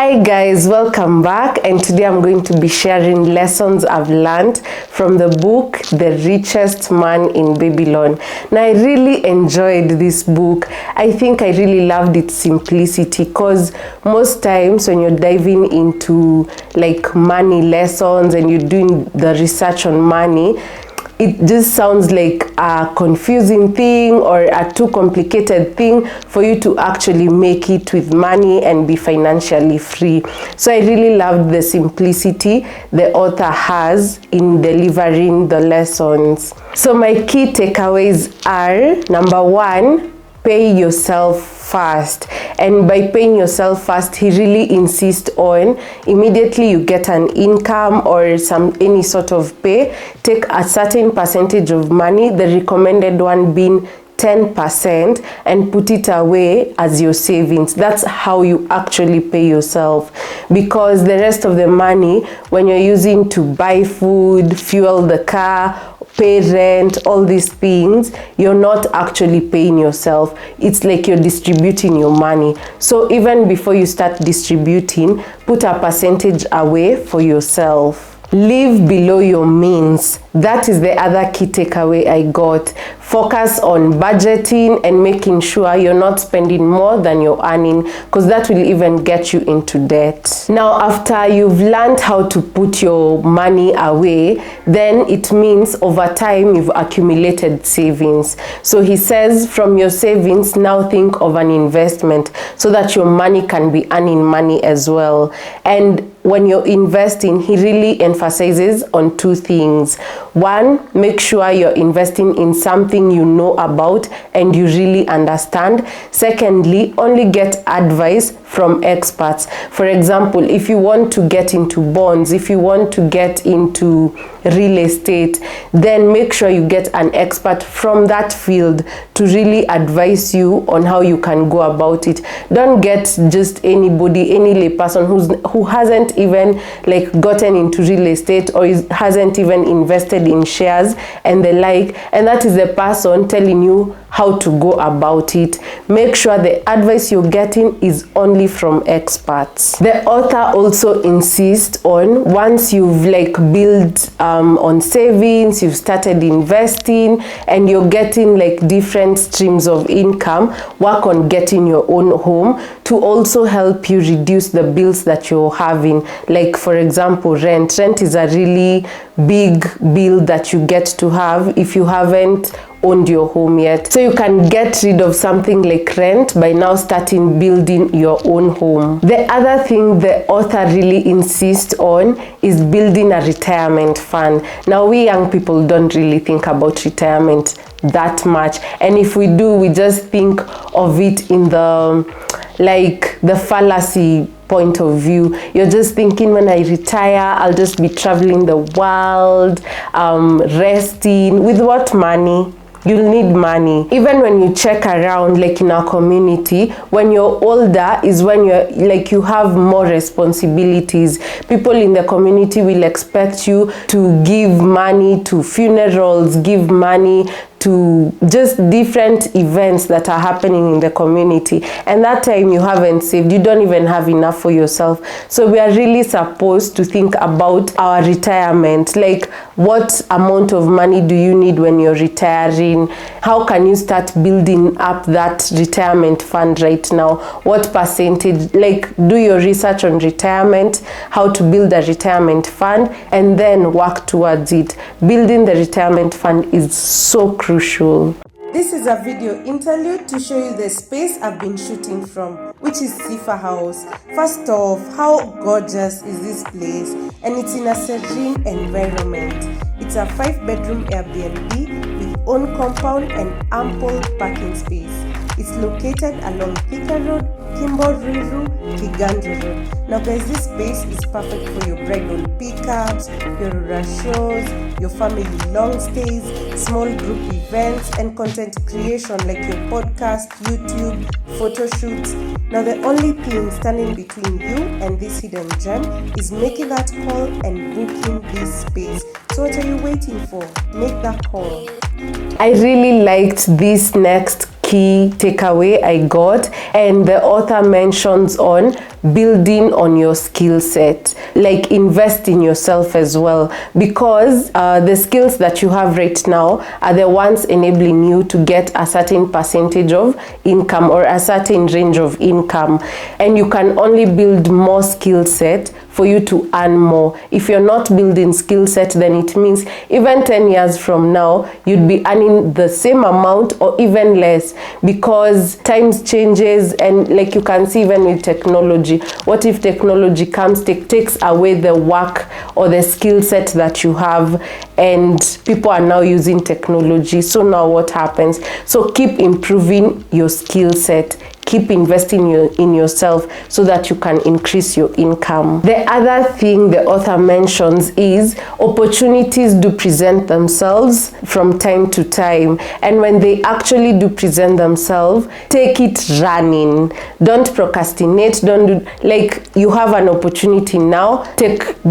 Hi guys, welcome back, and today I'm going to be sharing lessons I've learned from the book The Richest Man in Babylon. Now I really enjoyed this book. I think I really loved its simplicity, because most times when you're diving into like money lessons and you're doing the research on money, it just sounds like a confusing thing or a too complicated thing for you to actually make it with money and be financially free. So I really loved the simplicity the author has in delivering the lessons. So my key takeaways are: number one, pay yourself first. And by paying yourself first, he really insists on immediately you get an income or any sort of pay, take a certain percentage of money, the recommended one being 10%, and put it away as your savings. That's how you actually pay yourself, because the rest of the money, when you're using to buy food, fuel the car, pay rent, all these things, you're not actually paying yourself. It's like you're distributing your money. So even before you start distributing, put a percentage away for yourself. Live below your means. That is the other key takeaway I got. Focus on budgeting and making sure you're not spending more than you're earning, because that will even get you into debt. Now, after you've learned how to put your money away, then it means over time you've accumulated savings. So he says from your savings, now think of an investment so that your money can be earning money as well. And when you're investing, he really emphasizes on two things. One, make sure you're investing in something you know about and you really understand. Secondly, only get advice from experts. For example, if you want to get into bonds, if you want to get into real estate, then make sure you get an expert from that field to really advise you on how you can go about it. Don't get just anybody, any layperson who hasn't even like gotten into real estate or hasn't even invested in shares and the like, and that is the person telling you how to go about it. Make sure the advice you're getting is only from experts. The author also insists on, once you've like built on savings, you've started investing, and you're getting like different streams of income, work on getting your own home to also help you reduce the bills that you're having. Like for example, rent is a really big bill that you get to have if you haven't owned your home yet. So you can get rid of something like rent by now starting building your own home. The other thing the author really insists on is building a retirement fund. Now we young people don't really think about retirement that much, and if we do, we just think of it in the fallacy point of view. You're just thinking, when I retire, I'll just be traveling the world, resting. With what money? You'll need money. Even when you check around, like in our community, when you're older is when you're like you have more responsibilities. People in the community will expect you to give money to funerals, give money to just different events that are happening in the community, and that time you haven't saved, you don't even have enough for yourself. So we are really supposed to think about our retirement, like what amount of money do you need when you're retiring? How can you start building up that retirement fund right now? What percentage? Like, do your research on retirement, how to build a retirement fund, and then work towards it. Building the retirement fund is so crucial. This is a video interlude to show you the space I've been shooting from, which is Sifa House. First off, how gorgeous is this place? And it's in a serene environment. It's a 5-bedroom Airbnb with own compound and ample parking space. It's located along Thika Road, Kimbo-Ruiru, Kiganjo Road. Now guys, this space is perfect for your bridal pickups, your rural shows, your family long stays, small group events, and content creation like your podcast, YouTube, photo shoots. Now the only thing standing between you and this hidden gem is making that call and booking this space. So what are you waiting for? Make that call. I really liked this next key takeaway I got, and the author mentions on building on your skill set. Like, invest in yourself as well, because the skills that you have right now are the ones enabling you to get a certain percentage of income or a certain range of income, and you can only build more skill set for you to earn more. If you're not building skill set, then it means even 10 years from now, you'd be earning the same amount or even less, because times changes. And like you can see, even with technology, what if technology comes, takes away the work or the skill set that you have, and people are now using technology? So now what happens? So keep improving your skill set, keep investing in yourself so that you can increase your income. The other thing the author mentions is opportunities do present themselves from time to time, and when they actually do present themselves, take it running. Don't procrastinate. Don't do, like, you have an opportunity now,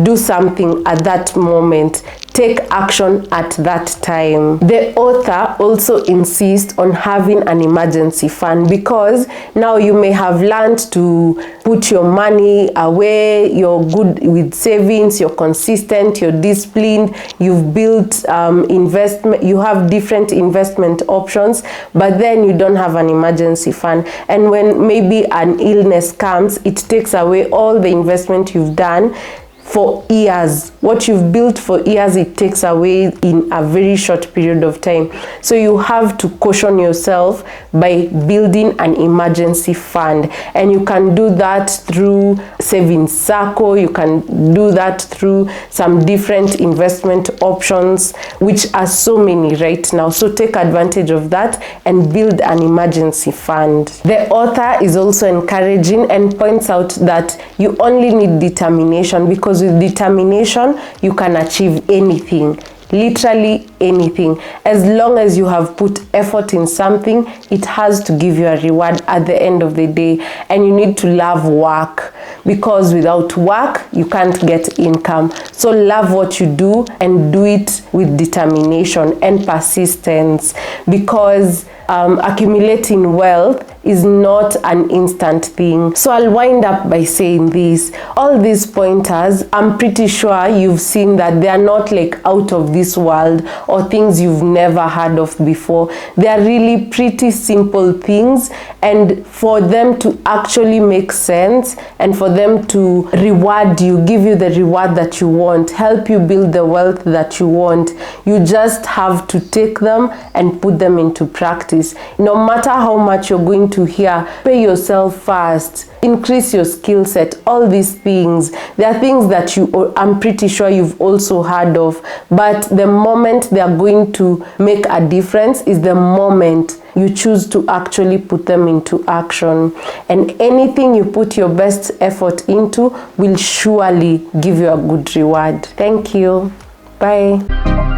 do something at that moment. Take action at that time. The author also insists on having an emergency fund, because now you may have learned to put your money away, you're good with savings, you're consistent, you're disciplined, you've built investment, you have different investment options, but then you don't have an emergency fund. And when maybe an illness comes, it takes away all the investment you've done for years. What you've built for years, it takes away in a very short period of time. So you have to caution yourself by building an emergency fund, and you can do that through savings circle. You can do that through some different investment options, which are so many right now. So take advantage of that and build an emergency fund. The author is also encouraging and points out that you only need determination, because with determination you can achieve anything, literally anything. As long as you have put effort in something, it has to give you a reward at the end of the day. And you need to love work, because without work you can't get income. So love what you do and do it with determination and persistence, because accumulating wealth is not an instant thing. So I'll wind up by saying this: all these pointers, I'm pretty sure you've seen that they are not like out of this world or things you've never heard of before. They are really pretty simple things, and for them to actually make sense and for them to reward you, give you the reward that you want, help you build the wealth that you want, you just have to take them and put them into practice. No matter how much you're going to hear, pay yourself first, increase your skill set. All these things, they are things that I'm pretty sure you've also heard of, but the moment they are going to make a difference is the moment you choose to actually put them into action. And anything you put your best effort into will surely give you a good reward. Thank you. Bye.